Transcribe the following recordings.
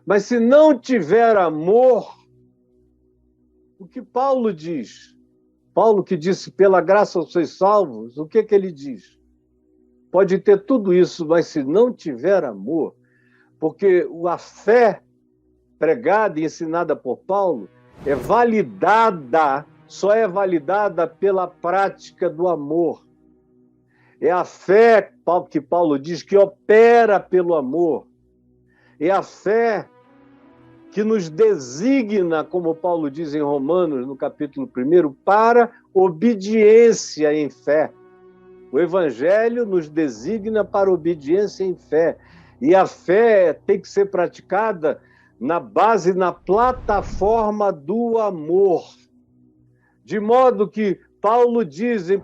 Mas se não tiver amor, o que Paulo diz? Paulo que disse, pela graça sois salvos, o que ele diz? Pode ter tudo isso, mas se não tiver amor, porque a fé pregada e ensinada por Paulo é validada, só é validada pela prática do amor. É a fé que Paulo diz que opera pelo amor. É a fé que nos designa, como Paulo diz em Romanos, no capítulo 1, para obediência em fé. O Evangelho nos designa para obediência em fé. E a fé tem que ser praticada na base, na plataforma do amor. De modo que Paulo diz em 1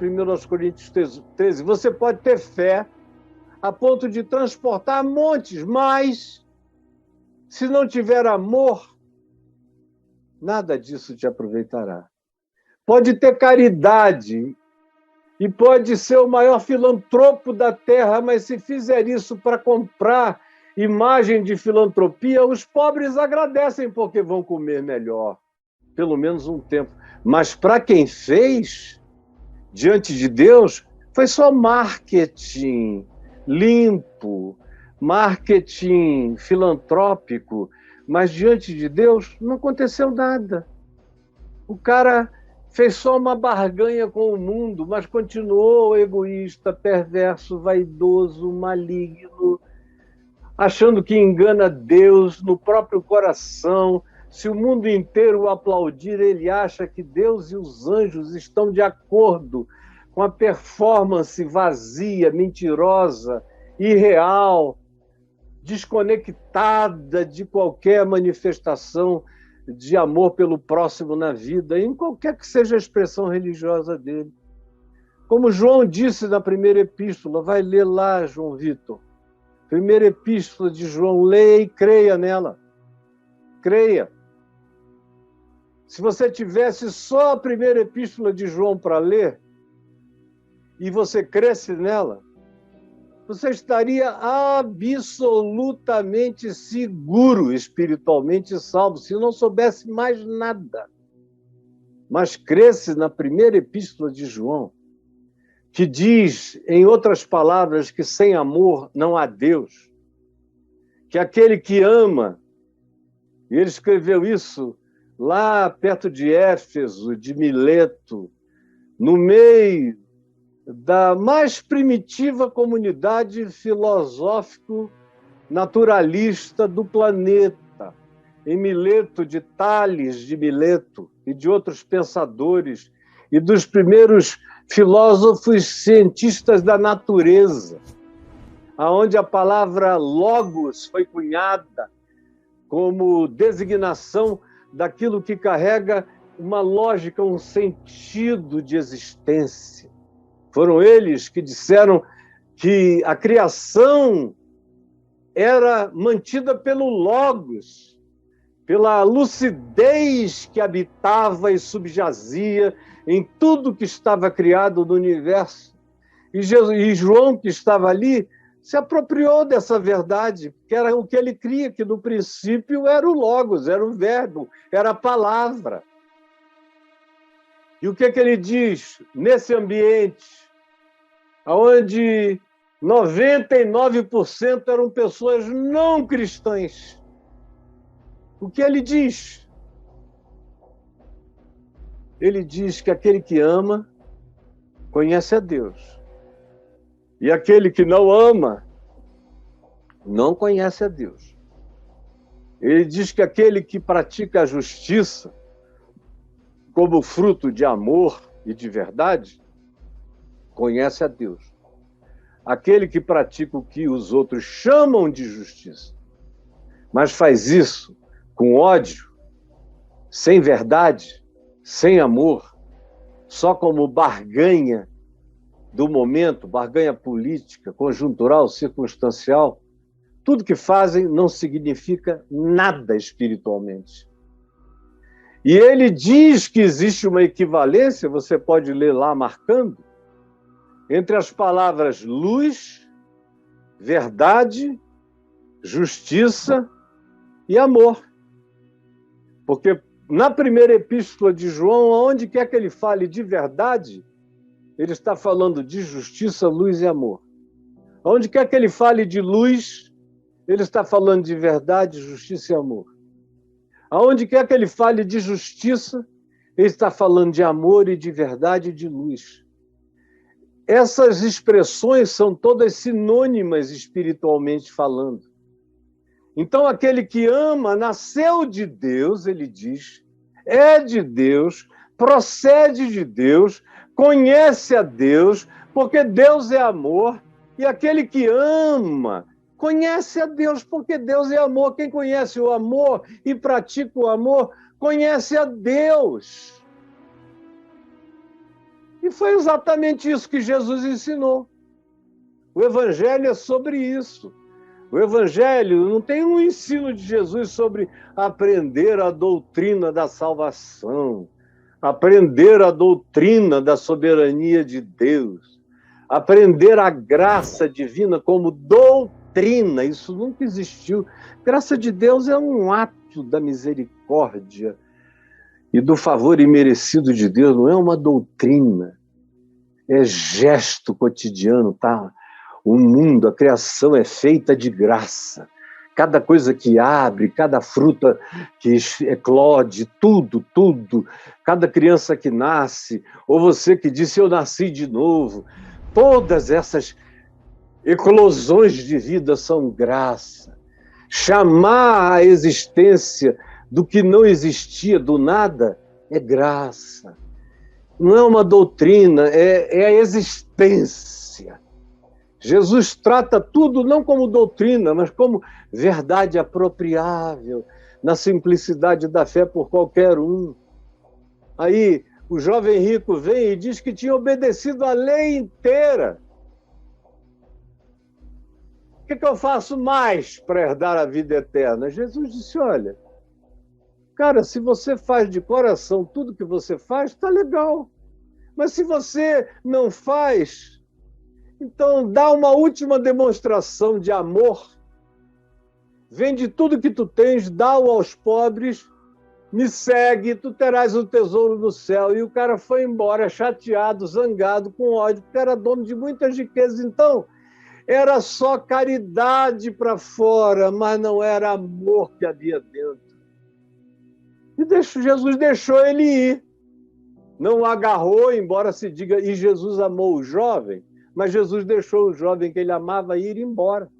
Coríntios 13, você pode ter fé a ponto de transportar montes, mas se não tiver amor, nada disso te aproveitará. Pode ter caridade e pode ser o maior filantropo da terra, mas se fizer isso para comprar imagem de filantropia, os pobres agradecem porque vão comer melhor, pelo menos um tempo. Mas para quem fez, diante de Deus, foi só marketing limpo, marketing filantrópico, mas diante de Deus não aconteceu nada. O cara fez só uma barganha com o mundo, mas continuou egoísta, perverso, vaidoso, maligno, achando que engana Deus no próprio coração. Se o mundo inteiro o aplaudir, ele acha que Deus e os anjos estão de acordo com a performance vazia, mentirosa, irreal, desconectada de qualquer manifestação de amor pelo próximo na vida, em qualquer que seja a expressão religiosa dele. Como João disse na primeira epístola, vai ler lá, João Vitor, primeira epístola de João, leia e creia nela. Creia. Se você tivesse só a primeira epístola de João para ler, e você cresce nela, você estaria absolutamente seguro, espiritualmente salvo, se não soubesse mais nada. Mas cresce na primeira epístola de João, que diz, em outras palavras, que sem amor não há Deus. Que aquele que ama, e ele escreveu isso lá perto de Éfeso, de Mileto, no meio da mais primitiva comunidade filosófico-naturalista do planeta, em Mileto, de Tales de Mileto e de outros pensadores e dos primeiros filósofos cientistas da natureza, aonde a palavra logos foi cunhada como designação daquilo que carrega uma lógica, um sentido de existência. Foram eles que disseram que a criação era mantida pelo Logos, pela lucidez que habitava e subjazia em tudo que estava criado no universo. E João, que estava ali, se apropriou dessa verdade, que era o que ele cria, que no princípio era o Logos, era o verbo, era a palavra. E o que ele diz nesse ambiente, onde 99% eram pessoas não cristãs? O que ele diz? Ele diz que aquele que ama conhece a Deus. E aquele que não ama não conhece a Deus. Ele diz que aquele que pratica a justiça como fruto de amor e de verdade, conhece a Deus. Aquele que pratica o que os outros chamam de justiça, mas faz isso com ódio, sem verdade, sem amor, só como barganha do momento, barganha política, conjuntural, circunstancial, tudo que fazem não significa nada espiritualmente. E ele diz que existe uma equivalência, você pode ler lá marcando, entre as palavras luz, verdade, justiça e amor. Porque na primeira epístola de João, aonde quer que ele fale de verdade, ele está falando de justiça, luz e amor. Aonde quer que ele fale de luz, ele está falando de verdade, justiça e amor. Aonde quer que ele fale de justiça, ele está falando de amor e de verdade e de luz. Essas expressões são todas sinônimas espiritualmente falando. Então, aquele que ama nasceu de Deus, ele diz, é de Deus, procede de Deus, conhece a Deus, porque Deus é amor. E aquele que ama conhece a Deus, porque Deus é amor. Quem conhece o amor e pratica o amor, conhece a Deus. E foi exatamente isso que Jesus ensinou. O Evangelho é sobre isso. O Evangelho não tem um ensino de Jesus sobre aprender a doutrina da salvação, aprender a doutrina da soberania de Deus, aprender a graça divina como doutrina. Isso nunca existiu. Graça de Deus é um ato da misericórdia e do favor imerecido de Deus, não é uma doutrina. É gesto cotidiano, tá? O mundo, a criação é feita de graça. Cada coisa que abre, cada fruta que eclode, tudo, cada criança que nasce, ou você que disse, eu nasci de novo, todas essas eclosões de vida são graça. Chamar a existência do que não existia, do nada, é graça. Não é uma doutrina, é a existência. Jesus trata tudo não como doutrina, mas como verdade apropriável, na simplicidade da fé por qualquer um. Aí o jovem rico vem e diz que tinha obedecido a lei inteira. O que eu faço mais para herdar a vida eterna? Jesus disse, olha, cara, se você faz de coração tudo que você faz, está legal. Mas se você não faz, então dá uma última demonstração de amor. Vende tudo que tu tens, dá-o aos pobres, me segue, tu terás um tesouro no céu. E o cara foi embora chateado, zangado, com ódio, porque era dono de muitas riquezas. Então, era só caridade para fora, mas não era amor que havia dentro. E Jesus deixou ele ir. Não o agarrou, embora se diga, e Jesus amou o jovem, mas Jesus deixou o jovem que ele amava ir embora.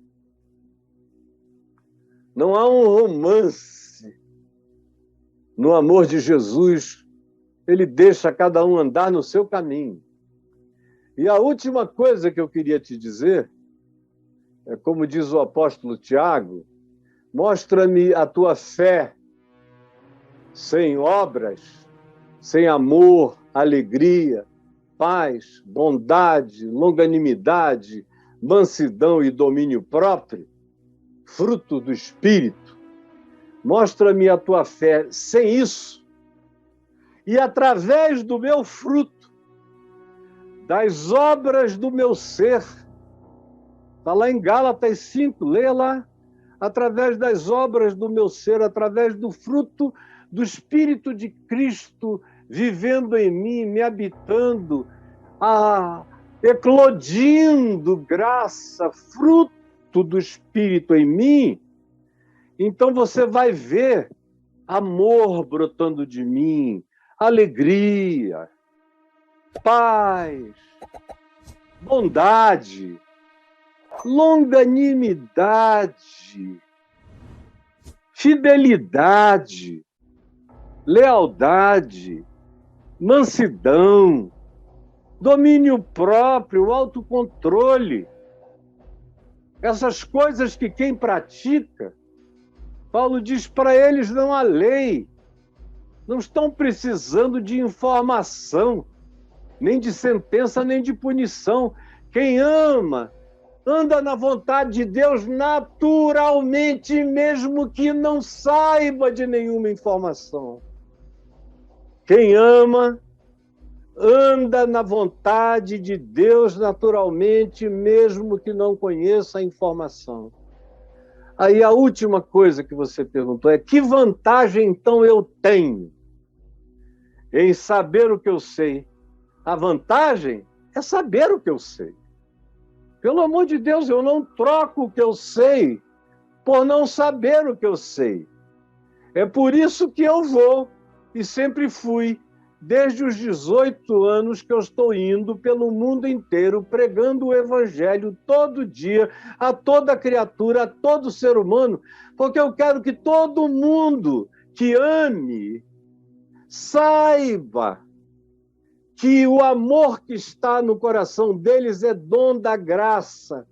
Não há um romance no amor de Jesus, ele deixa cada um andar no seu caminho. E a última coisa que eu queria te dizer, é como diz o apóstolo Tiago, mostra-me a tua fé sem obras, sem amor, alegria, paz, bondade, longanimidade, mansidão e domínio próprio, fruto do Espírito. Mostra-me a tua fé sem isso. E através do meu fruto, das obras do meu ser, está lá em Gálatas 5, leia lá, através das obras do meu ser, através do fruto do Espírito de Cristo vivendo em mim, me habitando, eclodindo graça, fruto do Espírito em mim, então você vai ver amor brotando de mim, alegria, paz, bondade, longanimidade, fidelidade, lealdade, mansidão, domínio próprio, autocontrole. Essas coisas que quem pratica, Paulo diz, para eles não há lei. Não estão precisando de informação, nem de sentença, nem de punição. Quem ama, anda na vontade de Deus naturalmente, mesmo que não saiba de nenhuma informação. Quem ama, anda na vontade de Deus naturalmente, mesmo que não conheça a informação. Aí a última coisa que você perguntou é: que vantagem então eu tenho em saber o que eu sei? A vantagem é saber o que eu sei. Pelo amor de Deus, eu não troco o que eu sei por não saber o que eu sei. É por isso que eu vou, e sempre fui, desde os 18 anos que eu estou indo pelo mundo inteiro, pregando o Evangelho todo dia, a toda criatura, a todo ser humano, porque eu quero que todo mundo que ame saiba que o amor que está no coração deles é dom da graça,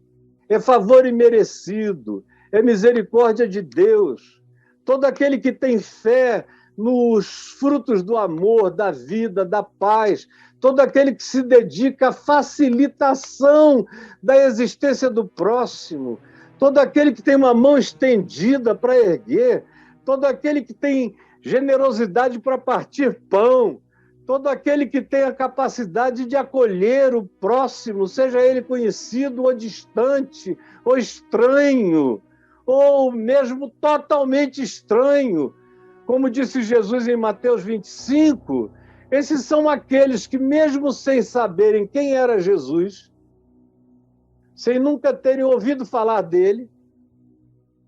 é favor imerecido, é misericórdia de Deus. Todo aquele que tem fé nos frutos do amor, da vida, da paz, todo aquele que se dedica à facilitação da existência do próximo, todo aquele que tem uma mão estendida para erguer, todo aquele que tem generosidade para partir pão, todo aquele que tem a capacidade de acolher o próximo, seja ele conhecido ou distante, ou estranho, ou mesmo totalmente estranho. Como disse Jesus em Mateus 25, esses são aqueles que, mesmo sem saberem quem era Jesus, sem nunca terem ouvido falar dele,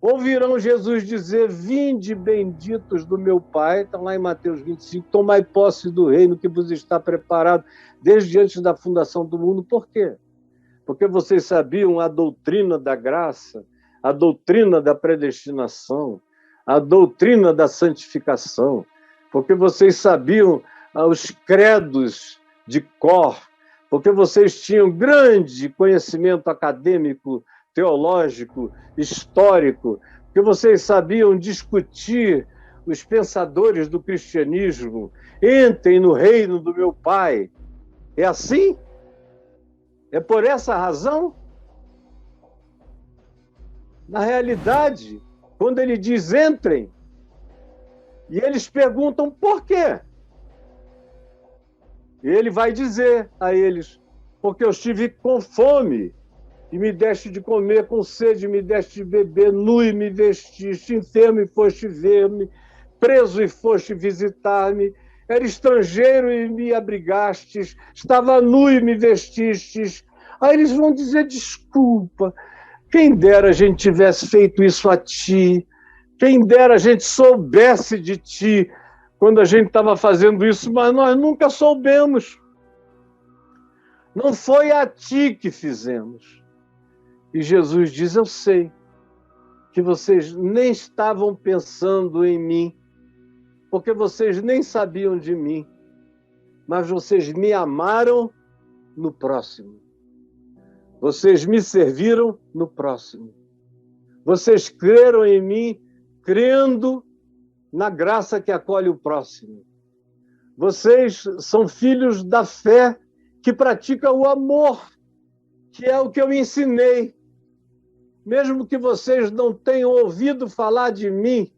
ouvirão Jesus dizer: vinde benditos do meu Pai, está lá em Mateus 25, tomai posse do reino que vos está preparado desde antes da fundação do mundo. Por quê? Porque vocês sabiam a doutrina da graça, a doutrina da predestinação, a doutrina da santificação, porque vocês sabiam os credos de cor, porque vocês tinham grande conhecimento acadêmico, teológico, histórico, porque vocês sabiam discutir os pensadores do cristianismo. Entrem no reino do meu Pai. É assim? É por essa razão? Na realidade, quando ele diz entrem, e eles perguntam por quê? E ele vai dizer a eles: porque eu estive com fome e me deste de comer, com sede me deste de beber, nu e me vestiste, enfermo e foste ver-me, preso e foste visitar-me, era estrangeiro e me abrigastes, estava nu e me vestistes. Aí eles vão dizer: desculpa, quem dera a gente tivesse feito isso a ti, quem dera a gente soubesse de ti quando a gente estava fazendo isso, mas nós nunca soubemos. Não foi a ti que fizemos. E Jesus diz: eu sei que vocês nem estavam pensando em mim, porque vocês nem sabiam de mim, mas vocês me amaram no próximo. Vocês me serviram no próximo. Vocês creram em mim, crendo na graça que acolhe o próximo. Vocês são filhos da fé que pratica o amor, que é o que eu ensinei. Mesmo que vocês não tenham ouvido falar de mim,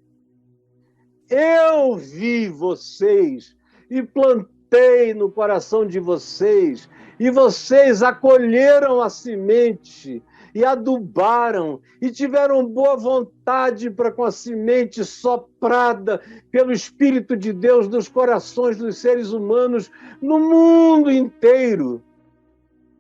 eu vi vocês e plantei no coração de vocês, e vocês acolheram a semente e adubaram e tiveram boa vontade para com a semente soprada pelo Espírito de Deus nos corações dos seres humanos no mundo inteiro.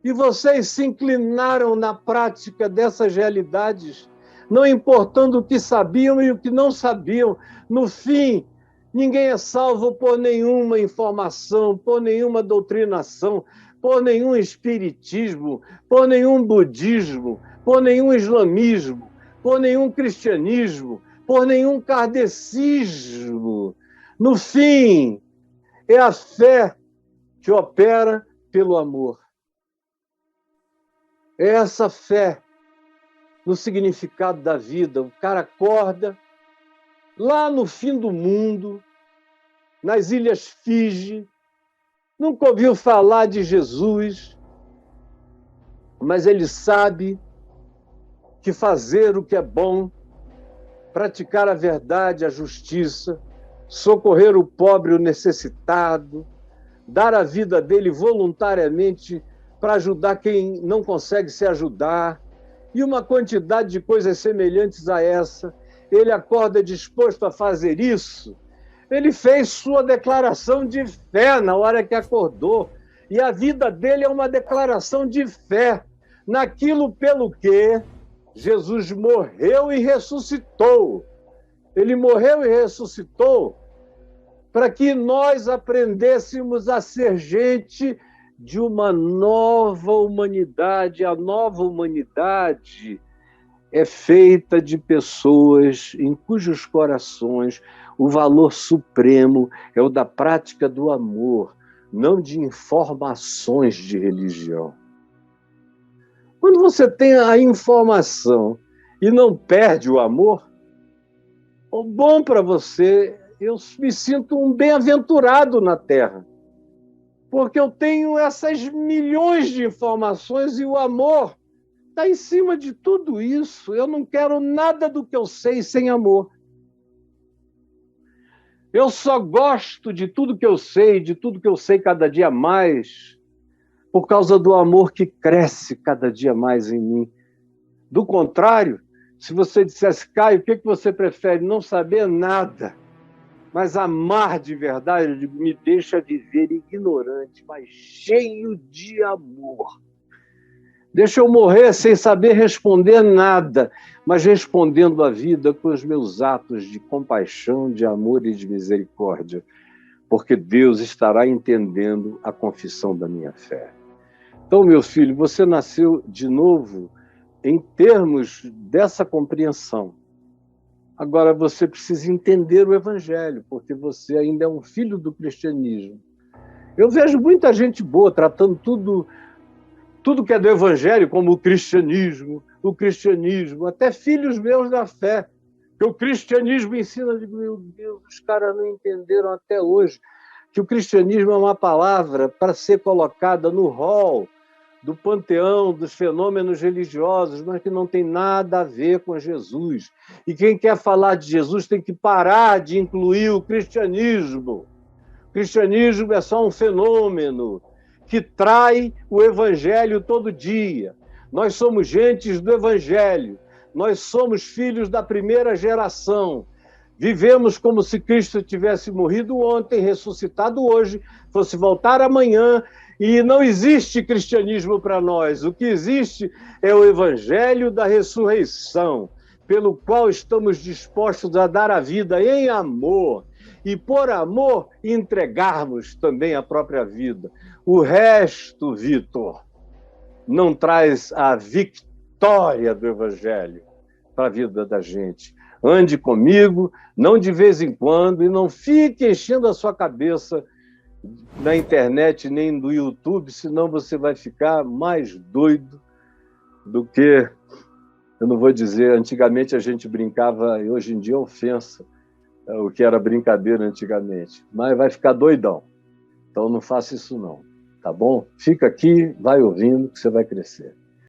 E vocês se inclinaram na prática dessas realidades, não importando o que sabiam e o que não sabiam. No fim, ninguém é salvo por nenhuma informação, por nenhuma doutrinação, por nenhum espiritismo, por nenhum budismo, por nenhum islamismo, por nenhum cristianismo, por nenhum kardecismo. No fim, é a fé que opera pelo amor. É essa fé no significado da vida. O cara acorda lá no fim do mundo, nas Ilhas Fiji, nunca ouviu falar de Jesus, mas ele sabe que fazer o que é bom, praticar a verdade, a justiça, socorrer o pobre e o necessitado, dar a vida dele voluntariamente para ajudar quem não consegue se ajudar, e uma quantidade de coisas semelhantes a essa. Ele acorda disposto a fazer isso. Ele fez sua declaração de fé na hora que acordou. E a vida dele é uma declaração de fé naquilo pelo que Jesus morreu e ressuscitou. Ele morreu e ressuscitou para que nós aprendêssemos a ser gente de uma nova humanidade. A nova humanidade é feita de pessoas em cujos corações o valor supremo é o da prática do amor, não de informações de religião. Quando você tem a informação e não perde o amor, o bom para você, eu me sinto um bem-aventurado na Terra, porque eu tenho essas milhões de informações e o amor está em cima de tudo isso. Eu não quero nada do que eu sei sem amor. Eu só gosto de tudo que eu sei cada dia mais, por causa do amor que cresce cada dia mais em mim. Do contrário, se você dissesse, Caio, o que você prefere? Não saber nada, mas amar de verdade, eu digo, me deixa viver ignorante, mas cheio de amor. Deixa eu morrer sem saber responder nada, mas respondendo a vida com os meus atos de compaixão, de amor e de misericórdia, porque Deus estará entendendo a confissão da minha fé. Então, meu filho, você nasceu de novo em termos dessa compreensão. Agora, você precisa entender o Evangelho, porque você ainda é um filho do cristianismo. Eu vejo muita gente boa tratando tudo que é do Evangelho como o cristianismo, até filhos meus da fé, que o cristianismo ensina, eu digo, meu Deus, os caras não entenderam até hoje que o cristianismo é uma palavra para ser colocada no rol do panteão dos fenômenos religiosos, mas que não tem nada a ver com Jesus. E quem quer falar de Jesus tem que parar de incluir o cristianismo. O cristianismo é só um fenômeno que trai o Evangelho todo dia. Nós somos gentes do Evangelho, nós somos filhos da primeira geração. Vivemos como se Cristo tivesse morrido ontem, ressuscitado hoje, fosse voltar amanhã, e não existe cristianismo para nós. O que existe é o Evangelho da ressurreição, pelo qual estamos dispostos a dar a vida em amor, e por amor entregarmos também a própria vida. O resto, Vitor, não traz a vitória do Evangelho para a vida da gente. Ande comigo, não de vez em quando, e não fique enchendo a sua cabeça na internet nem no YouTube, senão você vai ficar mais doido do que, eu não vou dizer, antigamente a gente brincava, e hoje em dia é ofensa, o que era brincadeira antigamente, mas vai ficar doidão. Então não faça isso não, tá bom? Fica aqui, vai ouvindo, que você vai crescer.